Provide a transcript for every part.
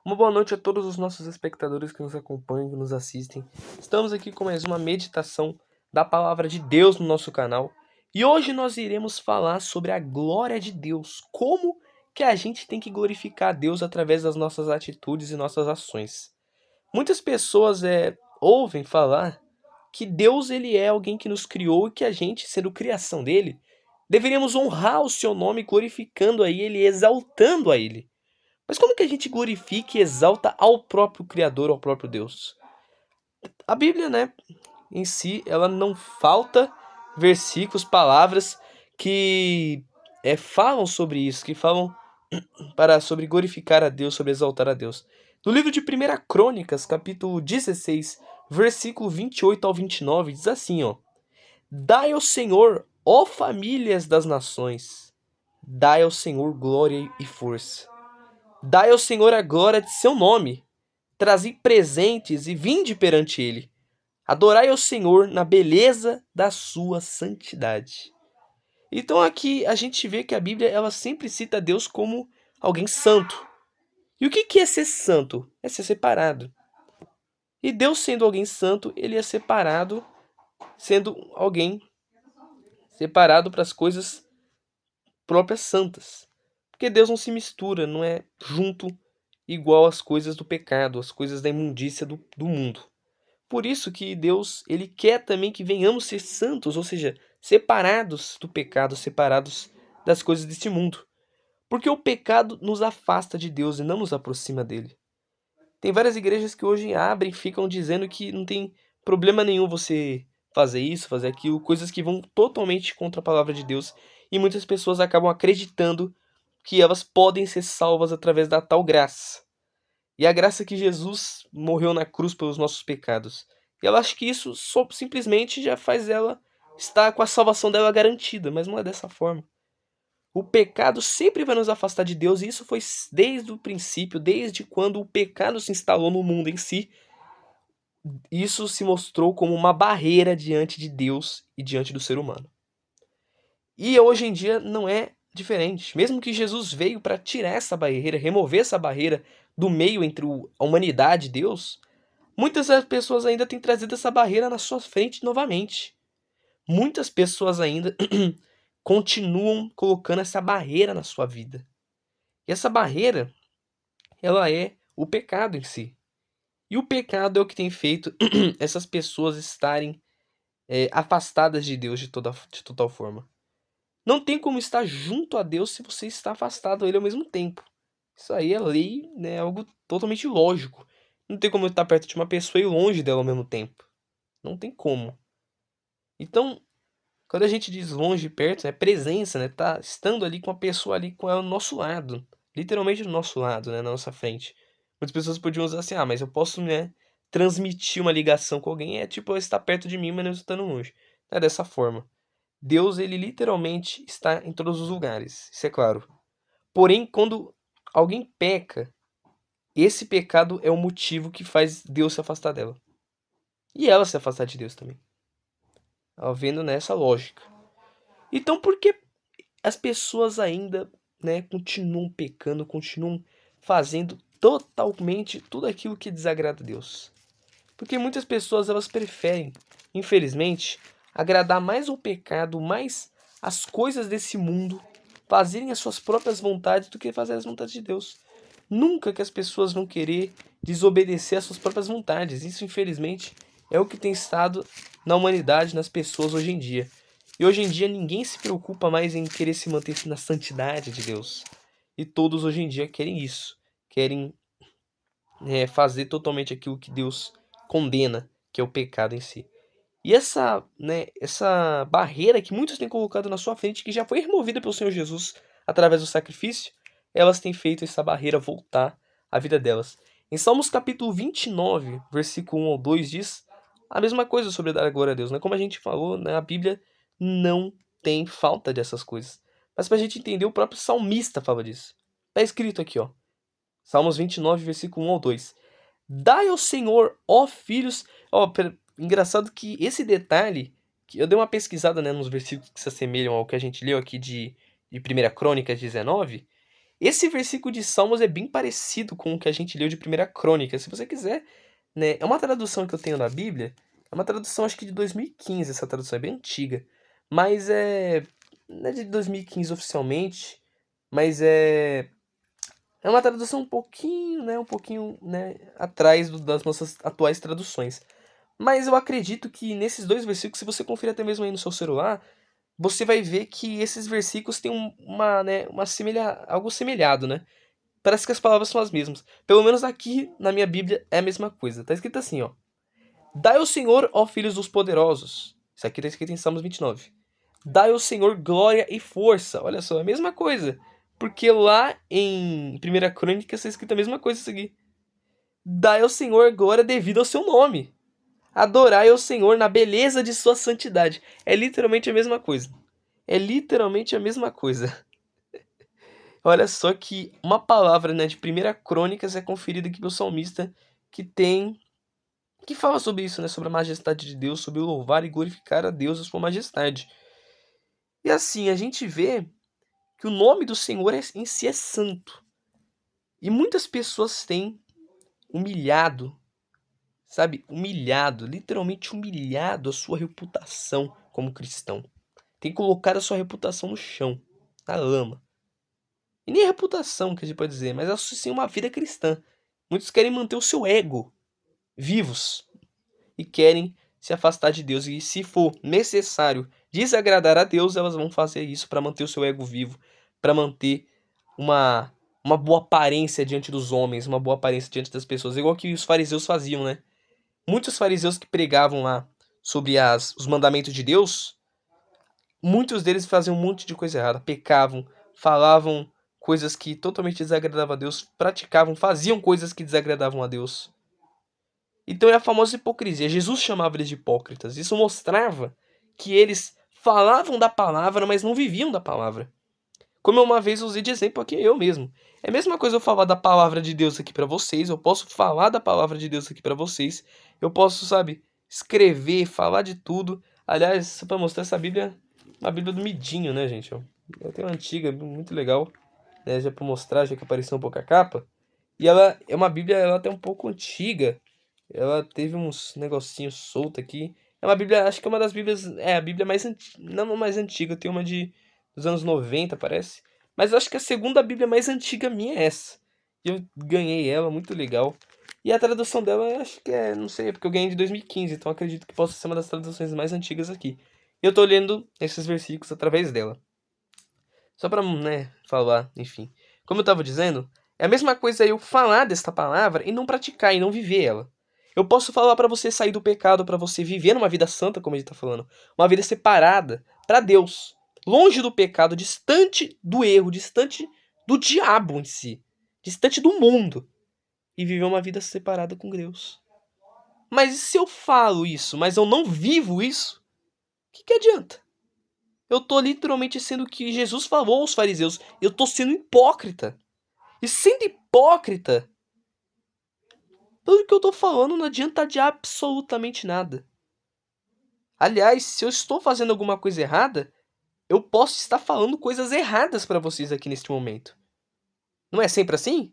Uma boa noite a todos os nossos espectadores que nos acompanham, que nos assistem. Estamos aqui com mais uma meditação da Palavra de Deus no nosso canal. E hoje nós iremos falar sobre a glória de Deus. Como que a gente tem que glorificar a Deus através das nossas atitudes e nossas ações. Muitas pessoas ouvem falar que Deus ele é alguém que nos criou e que a gente, sendo criação dele, deveríamos honrar o seu nome glorificando a ele e exaltando a ele. Mas como que a gente glorifica e exalta ao próprio Criador, ao próprio Deus? A Bíblia, em si, ela não falta versículos, palavras que falam sobre isso, que falam sobre glorificar a Deus, sobre exaltar a Deus. No livro de 1 Crônicas, capítulo 16, versículo 28 ao 29, diz assim, ó: Dai ao Senhor, ó famílias das nações, dai ao Senhor glória e força. Dai ao Senhor a glória de seu nome. Trazei presentes e vinde perante ele. Adorai ao Senhor na beleza da sua santidade. Então aqui a gente vê que a Bíblia ela sempre cita Deus como alguém santo. E o que é ser santo? É ser separado. E Deus sendo alguém santo, ele é separado, sendo alguém separado para as coisas próprias santas. Porque Deus não se mistura, não é junto igual às coisas do pecado, às coisas da imundícia do mundo. Por isso que Deus ele quer também que venhamos ser santos, ou seja, separados do pecado, separados das coisas deste mundo. Porque o pecado nos afasta de Deus e não nos aproxima dele. Tem várias igrejas que hoje abrem e ficam dizendo que não tem problema nenhum você fazer isso, fazer aquilo, coisas que vão totalmente contra a palavra de Deus. E muitas pessoas acabam acreditando que elas podem ser salvas através da tal graça. E a graça que Jesus morreu na cruz pelos nossos pecados. E ela acha que isso simplesmente já faz ela estar com a salvação dela garantida, mas não é dessa forma. O pecado sempre vai nos afastar de Deus, e isso foi desde o princípio, desde quando o pecado se instalou no mundo em si. Isso se mostrou como uma barreira diante de Deus e diante do ser humano. E hoje em dia não é diferente. Mesmo que Jesus veio para tirar essa barreira, remover essa barreira do meio entre a humanidade e Deus, muitas pessoas ainda têm trazido essa barreira na sua frente novamente. Muitas pessoas ainda continuam colocando essa barreira na sua vida. E essa barreira, ela é o pecado em si. E o pecado é o que tem feito essas pessoas estarem afastadas de Deus de total forma. Não tem como estar junto a Deus se você está afastado dele ao mesmo tempo. Isso aí é lei, né? É algo totalmente lógico. Não tem como estar perto de uma pessoa e longe dela ao mesmo tempo. Não tem como. Então, quando a gente diz longe e perto, é presença, né? Tá estando ali com a pessoa ali com ela ao nosso lado. Literalmente do nosso lado, né? Na nossa frente. Muitas pessoas podiam usar assim, mas eu posso, né? Transmitir uma ligação com alguém. É tipo, ela está perto de mim, mas não estando longe. Não é dessa forma. Deus, ele literalmente está em todos os lugares. Isso é claro. Porém, quando alguém peca, esse pecado é o motivo que faz Deus se afastar dela. E ela se afastar de Deus também. Vendo nessa lógica. Então, por que as pessoas ainda, né, continuam pecando, continuam fazendo totalmente tudo aquilo que desagrada a Deus? Porque muitas pessoas elas preferem, infelizmente, agradar mais ao pecado, mais as coisas desse mundo, fazerem as suas próprias vontades do que fazer as vontades de Deus. Nunca que as pessoas vão querer desobedecer às suas próprias vontades. Isso, infelizmente, é o que tem estado na humanidade, nas pessoas hoje em dia. E hoje em dia ninguém se preocupa mais em querer se manter na santidade de Deus. E todos hoje em dia querem isso. Querem fazer totalmente aquilo que Deus condena, que é o pecado em si. E essa barreira que muitos têm colocado na sua frente, que já foi removida pelo Senhor Jesus através do sacrifício, elas têm feito essa barreira voltar à vida delas. Em Salmos capítulo 29, versículo 1 ao 2 diz a mesma coisa sobre dar glória a Deus. Como a gente falou, a Bíblia não tem falta dessas coisas. Mas para a gente entender, o próprio salmista fala disso. Está escrito aqui, ó. Salmos 29, versículo 1 ao 2. Dai ao Senhor, ó filhos... Engraçado que esse detalhe, que eu dei uma pesquisada, nos versículos que se assemelham ao que a gente leu aqui de 1 Crônicas 19, Esse versículo de Salmos é bem parecido com o que a gente leu de Primeira Crônica. Se você quiser, né? É uma tradução que eu tenho na Bíblia. É uma tradução, acho que de 2015. Essa tradução é bem antiga. Mas é. Não é de 2015 oficialmente. Mas é. É uma tradução um pouquinho, né, atrás das nossas atuais traduções. Mas eu acredito que nesses dois versículos, se você conferir até mesmo aí no seu celular, você vai ver que esses versículos têm algo semelhado, né? Parece que as palavras são as mesmas. Pelo menos aqui na minha Bíblia é a mesma coisa. Tá escrito assim, ó. Dai ao Senhor, ó filhos dos poderosos. Isso aqui tá escrito em Salmos 29. Dai ao Senhor glória e força. Olha só, é a mesma coisa. Porque lá em Primeira Crônica está escrito a mesma coisa isso aqui. Dai ao Senhor glória devido ao seu nome. Adorai ao Senhor na beleza de sua santidade. É literalmente a mesma coisa. É literalmente a mesma coisa. Olha só que uma palavra, né, de Primeira Crônicas é conferida aqui pelo salmista que fala sobre isso, né, sobre a majestade de Deus, sobre louvar e glorificar a Deus a sua majestade. E assim, a gente vê que o nome do Senhor em si é santo. E muitas pessoas têm humilhado, sabe? Humilhado, literalmente humilhado a sua reputação como cristão. Tem colocado a sua reputação no chão, na lama. E nem a reputação, que a gente pode dizer, mas assim uma vida cristã. Muitos querem manter o seu ego vivos e querem se afastar de Deus. E se for necessário desagradar a Deus, elas vão fazer isso para manter o seu ego vivo, para manter uma, uma boa aparência diante dos homens, uma boa aparência diante das pessoas, igual que os fariseus faziam, né? Muitos fariseus que pregavam lá sobre os mandamentos de Deus, muitos deles faziam um monte de coisa errada, pecavam, falavam coisas que totalmente desagradavam a Deus, praticavam, faziam coisas que desagradavam a Deus. Então é a famosa hipocrisia. Jesus chamava eles de hipócritas. Isso mostrava que eles falavam da palavra, mas não viviam da palavra. Como eu uma vez usei de exemplo aqui eu mesmo. É a mesma coisa eu falar da palavra de Deus aqui pra vocês, eu posso falar da palavra de Deus aqui pra vocês, eu posso, sabe, escrever, falar de tudo. Aliás, só pra mostrar essa Bíblia, uma Bíblia do Midinho, né, gente? Eu tenho uma antiga, muito legal, né, já pra mostrar, já que apareceu um pouco a capa. E ela é uma Bíblia, ela até um pouco antiga. Ela teve uns negocinhos soltos aqui. É uma Bíblia, acho que é uma das Bíblias, é a Bíblia mais antiga, não mais antiga, tem uma dos anos 90, parece. Mas eu acho que a segunda Bíblia mais antiga minha é essa. E eu ganhei ela, muito legal. E a tradução dela, eu acho que é, não sei, é porque eu ganhei de 2015, então acredito que possa ser uma das traduções mais antigas aqui. E eu tô lendo esses versículos através dela. Só pra, né, falar, enfim. Como eu tava dizendo, é a mesma coisa eu falar desta palavra e não praticar e não viver ela. Eu posso falar pra você sair do pecado, pra você viver numa vida santa, como a gente tá falando, uma vida separada pra Deus, longe do pecado, distante do erro, distante do diabo em si, distante do mundo e viver uma vida separada com Deus. Mas e se eu falo isso, mas eu não vivo isso? O que adianta? Eu tô literalmente sendo o que Jesus falou aos fariseus. Eu tô sendo hipócrita. E sendo hipócrita, tudo que eu tô falando não adianta de absolutamente nada. Aliás, se eu estou fazendo alguma coisa errada, eu posso estar falando coisas erradas pra vocês aqui neste momento. Não é sempre assim?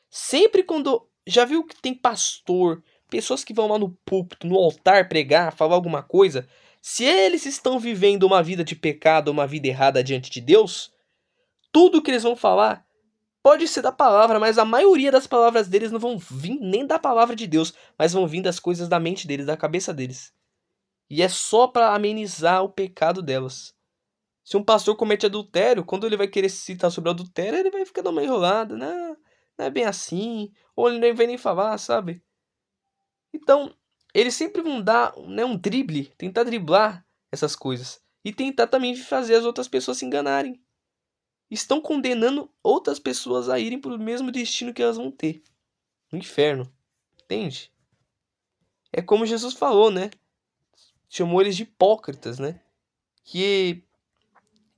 Sempre quando. Já viu que tem pastor, pessoas que vão lá no púlpito, no altar pregar, falar alguma coisa? Se eles estão vivendo uma vida de pecado, uma vida errada diante de Deus, tudo que eles vão falar pode ser da palavra, mas a maioria das palavras deles não vão vir nem da palavra de Deus, mas vão vir das coisas da mente deles, da cabeça deles. E é só para amenizar o pecado delas. Se um pastor comete adultério, quando ele vai querer citar sobre adultério, ele vai ficar dando uma enrolada. Não, não é bem assim. Ou ele nem vai nem falar, sabe? Então, eles sempre vão dar, né, um drible, tentar driblar essas coisas. E tentar também fazer as outras pessoas se enganarem. Estão condenando outras pessoas a irem para o mesmo destino que elas vão ter. No inferno. Entende? É como Jesus falou, né? Chamou eles de hipócritas, né? Que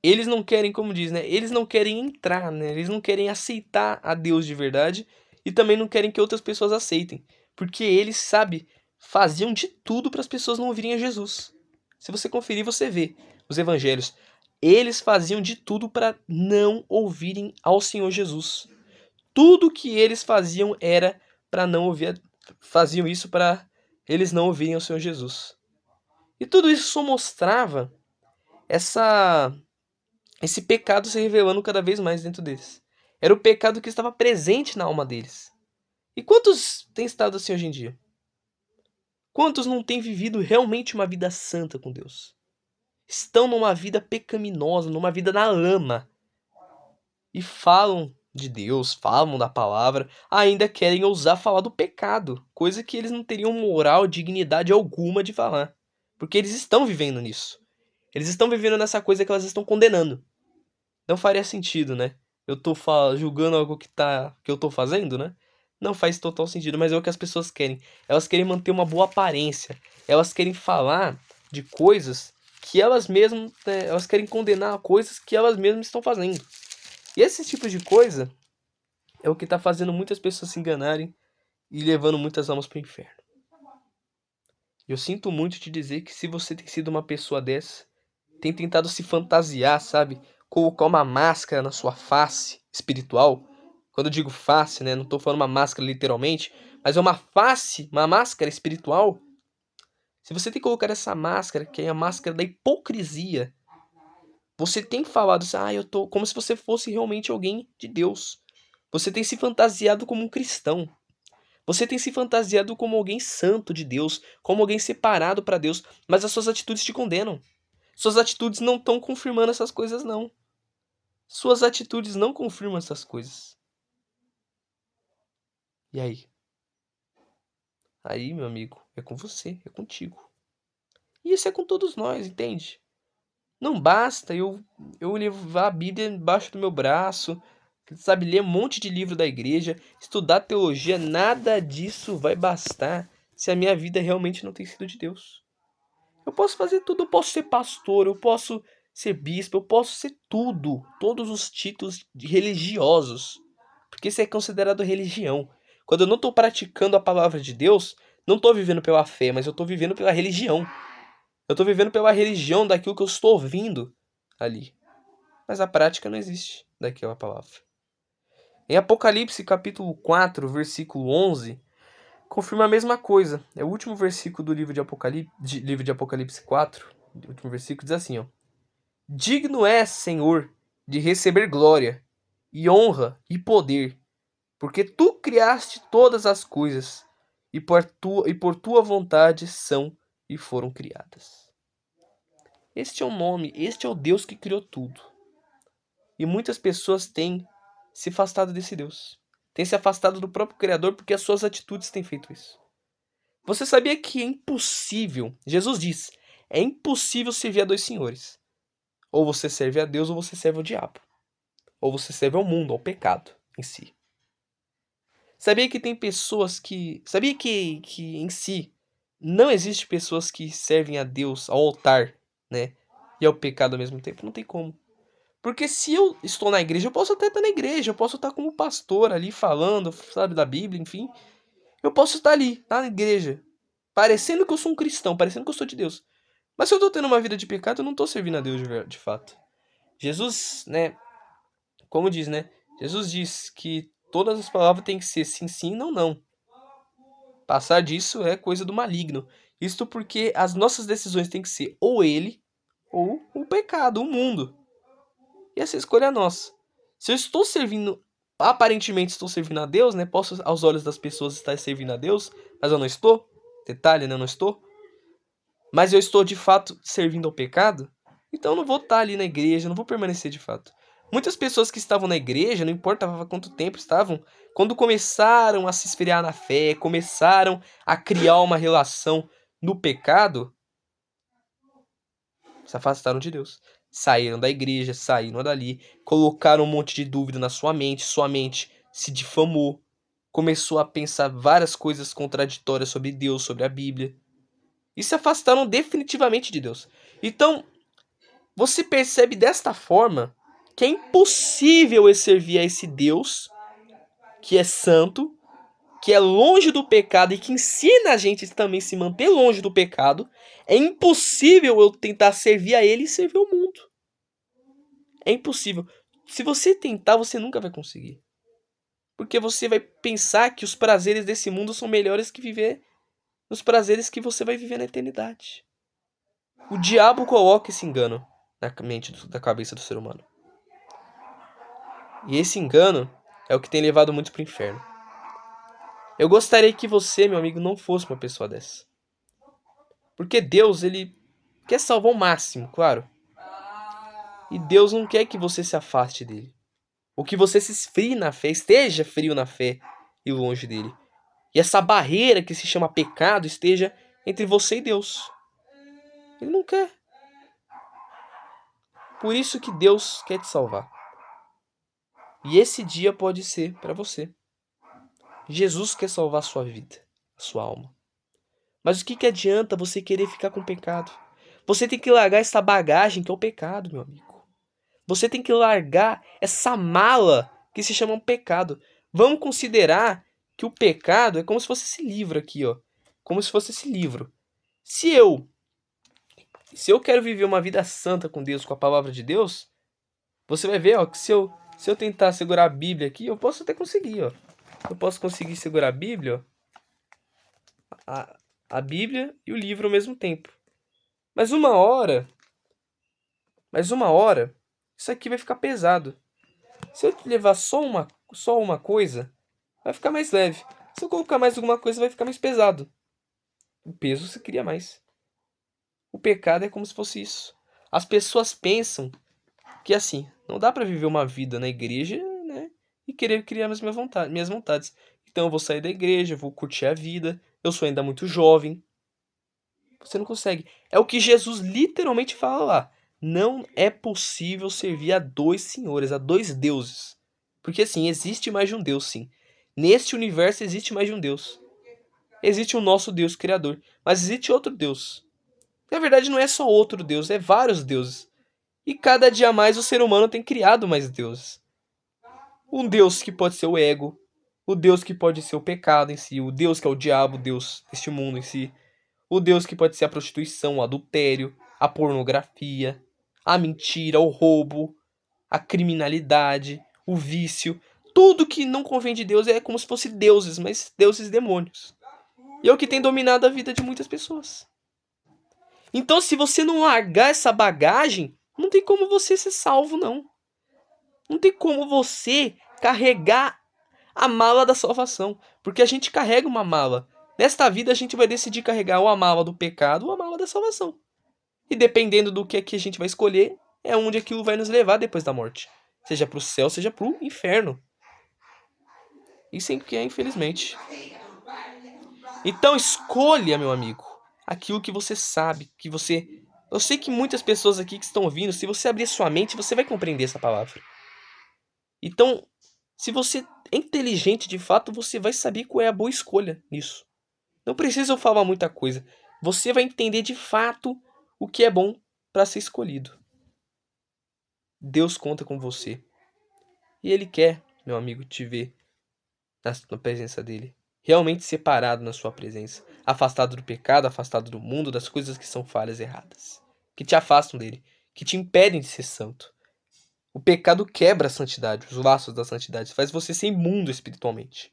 eles não querem, como diz, né? Eles não querem entrar, né? Eles não querem aceitar a Deus de verdade e também não querem que outras pessoas aceitem, porque eles, sabe, faziam de tudo para as pessoas não ouvirem a Jesus. Se você conferir, você vê os evangelhos. Eles faziam de tudo para não ouvirem ao Senhor Jesus. Tudo que eles faziam era para não ouvir, faziam isso para eles não ouvirem ao Senhor Jesus. E tudo isso só mostrava essa esse pecado se revelando cada vez mais dentro deles. Era o pecado que estava presente na alma deles. E quantos têm estado assim hoje em dia? Quantos não têm vivido realmente uma vida santa com Deus? Estão numa vida pecaminosa, numa vida na lama. E falam de Deus, falam da palavra, ainda querem ousar falar do pecado, coisa que eles não teriam moral, dignidade alguma de falar. Porque eles estão vivendo nisso. Eles estão vivendo nessa coisa que elas estão condenando. Não faria sentido, né? Eu tô julgando algo que eu tô fazendo, né? Não faz total sentido, mas é o que as pessoas querem. Elas querem manter uma boa aparência. Elas querem falar de coisas que elas mesmas, né, elas querem condenar coisas que elas mesmas estão fazendo. E esse tipo de coisa é o que tá fazendo muitas pessoas se enganarem e levando muitas almas pro inferno. Eu sinto muito te dizer que se você tem sido uma pessoa dessa, tem tentado se fantasiar, sabe? Colocar uma máscara na sua face espiritual. Quando eu digo face, né? Não tô falando uma máscara literalmente, mas é uma face, uma máscara espiritual. Se você tem que colocar essa máscara, que é a máscara da hipocrisia, você tem falado assim, eu tô como se você fosse realmente alguém de Deus. Você tem se fantasiado como um cristão. Você tem se fantasiado como alguém santo de Deus, como alguém separado para Deus, mas as suas atitudes te condenam. Suas atitudes não estão confirmando essas coisas, não. Suas atitudes não confirmam essas coisas. E aí? Aí, meu amigo, é com você, é contigo. E isso é com todos nós, entende? Não basta eu levar a Bíblia embaixo do meu braço, sabe, ler um monte de livro da igreja, estudar teologia, nada disso vai bastar se a minha vida realmente não tem sido de Deus. Eu posso fazer tudo, eu posso ser pastor, eu posso ser bispo, eu posso ser tudo, todos os títulos religiosos, porque isso é considerado religião. Quando eu não estou praticando a palavra de Deus, não estou vivendo pela fé, mas eu estou vivendo pela religião. Eu estou vivendo pela religião daquilo que eu estou ouvindo ali. Mas a prática não existe daquela palavra. Em Apocalipse capítulo 4, versículo 11, confirma a mesma coisa. É o último versículo do livro de Apocalipse 4. O último versículo diz assim, ó. Digno é, Senhor, de receber glória, e honra, e poder, porque tu criaste todas as coisas, e por tua vontade são e foram criadas. Este é o nome, este é o Deus que criou tudo. E muitas pessoas têm se afastado desse Deus. Têm se afastado do próprio Criador porque as suas atitudes têm feito isso. Você sabia que é impossível, Jesus diz, é impossível servir a dois senhores. Ou você serve a Deus ou você serve ao diabo. Ou você serve ao mundo, ao pecado em si. Sabia que tem pessoas que... Sabia que em si não existe pessoas que servem a Deus ao altar, né? E ao pecado ao mesmo tempo? Não tem como. Porque se eu estou na igreja, eu posso até estar na igreja, eu posso estar como pastor ali falando, sabe, da Bíblia, enfim. Eu posso estar ali, na igreja, parecendo que eu sou um cristão, parecendo que eu sou de Deus. Mas se eu estou tendo uma vida de pecado, eu não estou servindo a Deus de fato. Jesus, né, como diz, né? Jesus diz que todas as palavras têm que ser sim, sim, não, não. Passar disso é coisa do maligno. Isto porque as nossas decisões têm que ser ou ele, ou o pecado, o mundo. E essa escolha é nossa. Se eu estou servindo, aparentemente estou servindo a Deus, né? Posso aos olhos das pessoas estar servindo a Deus, mas eu não estou. Detalhe, né? Eu não estou. Mas eu estou de fato servindo ao pecado. Então eu não vou estar ali na igreja, não vou permanecer de fato. Muitas pessoas que estavam na igreja, não importava quanto tempo estavam, quando começaram a se esfriar na fé, começaram a criar uma relação no pecado, se afastaram de Deus. Saíram da igreja, saíram dali, colocaram um monte de dúvida na sua mente se difamou, começou a pensar várias coisas contraditórias sobre Deus, sobre a Bíblia, e se afastaram definitivamente de Deus. Então, você percebe desta forma que é impossível servir a esse Deus que é santo, que é longe do pecado e que ensina a gente também se manter longe do pecado. É impossível eu tentar servir a ele e servir ao mundo. É impossível. Se você tentar, você nunca vai conseguir. Porque você vai pensar que os prazeres desse mundo são melhores que viver os prazeres que você vai viver na eternidade. O diabo coloca esse engano na mente, da cabeça do ser humano. E esse engano é o que tem levado muitos para o inferno. Eu gostaria que você, meu amigo, não fosse uma pessoa dessa. Porque Deus, ele quer salvar o máximo, claro. E Deus não quer que você se afaste dele. Ou que você se esfrie na fé, esteja frio na fé e longe dele. E essa barreira que se chama pecado esteja entre você e Deus. Ele não quer. Por isso que Deus quer te salvar. E esse dia pode ser para você. Jesus quer salvar a sua vida, a sua alma. Mas o que adianta você querer ficar com o pecado? Você tem que largar essa bagagem que é o pecado, meu amigo. Você tem que largar essa mala que se chama um pecado. Vamos considerar que o pecado é como se fosse esse livro aqui, ó. Como se fosse esse livro. Se eu quero viver uma vida santa com Deus, com a palavra de Deus, você vai ver, ó, que se eu tentar segurar a Bíblia aqui, eu posso até conseguir, ó. Eu posso conseguir segurar a Bíblia, ó, a Bíblia e o livro ao mesmo tempo. Mas uma hora, isso aqui vai ficar pesado. Se eu levar só uma coisa, vai ficar mais leve. Se eu colocar mais alguma coisa, vai ficar mais pesado. O peso se cria mais. O pecado é como se fosse isso. As pessoas pensam que assim, não dá pra viver uma vida na igreja, né, e querer criar minhas vontades. Então eu vou sair da igreja, vou curtir a vida. Eu sou ainda muito jovem. Você não consegue. É o que Jesus literalmente fala lá. Não é possível servir a dois senhores, a dois deuses. Porque assim, existe mais de um Deus, sim. Neste universo existe mais de um Deus. Existe o nosso Deus criador, mas existe outro Deus. Na verdade, não é só outro Deus, é vários deuses. E cada dia mais o ser humano tem criado mais deuses. Um Deus que pode ser o ego, o Deus que pode ser o pecado em si, o Deus que é o diabo, o Deus deste mundo em si. O Deus que pode ser a prostituição, o adultério, a pornografia, a mentira, o roubo, a criminalidade, o vício. Tudo que não convém de Deus é como se fosse deuses, mas deuses demônios. E é o que tem dominado a vida de muitas pessoas. Então, se você não largar essa bagagem, não tem como você ser salvo, não. Não tem como você carregar a mala da salvação. Porque a gente carrega uma mala. Nesta vida, a gente vai decidir carregar ou a mala do pecado ou a mala da salvação. E dependendo do que a gente vai escolher, é onde aquilo vai nos levar depois da morte. Seja para o céu, seja para o inferno. Isso é que é, infelizmente. Então escolha, meu amigo, aquilo que você sabe, que você... Eu sei que muitas pessoas aqui que estão ouvindo, se você abrir sua mente, você vai compreender essa palavra. Então, se você é inteligente de fato, você vai saber qual é a boa escolha nisso. Não precisa eu falar muita coisa. Você vai entender de fato o que é bom para ser escolhido. Deus conta com você. E Ele quer, meu amigo, te ver na presença dEle. Realmente separado na sua presença. Afastado do pecado, afastado do mundo, das coisas que são falhas erradas. Que te afastam dEle. Que te impedem de ser santo. O pecado quebra a santidade, os laços da santidade. Faz você ser imundo espiritualmente.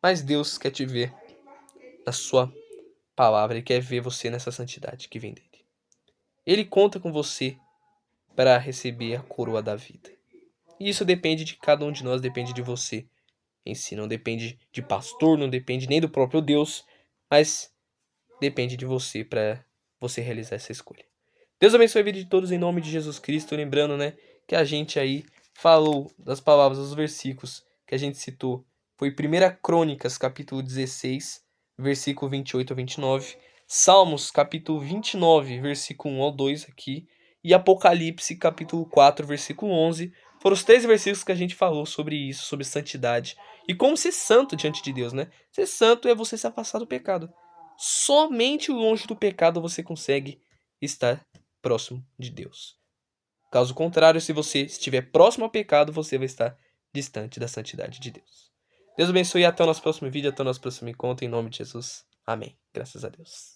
Mas Deus quer te ver na sua palavra. Ele quer ver você nessa santidade que vem dEle. Ele conta com você para receber a coroa da vida. E isso depende de cada um de nós, depende de você em si. Não depende de pastor, não depende nem do próprio Deus, mas depende de você para você realizar essa escolha. Deus abençoe a vida de todos em nome de Jesus Cristo. Lembrando, né, que a gente aí falou das palavras, dos versículos que a gente citou. Foi 1 Crônicas, capítulo 16, versículo 28 a 29. Salmos, capítulo 29, versículo 1 ao 2 aqui. E Apocalipse, capítulo 4, versículo 11. Foram os 3 versículos que a gente falou sobre isso, sobre santidade. E como ser santo diante de Deus, né? Ser santo é você se afastar do pecado. Somente longe do pecado você consegue estar próximo de Deus. Caso contrário, se você estiver próximo ao pecado, você vai estar distante da santidade de Deus. Deus abençoe e até o nosso próximo vídeo, até o nosso próximo encontro, em nome de Jesus. Amém. Graças a Deus.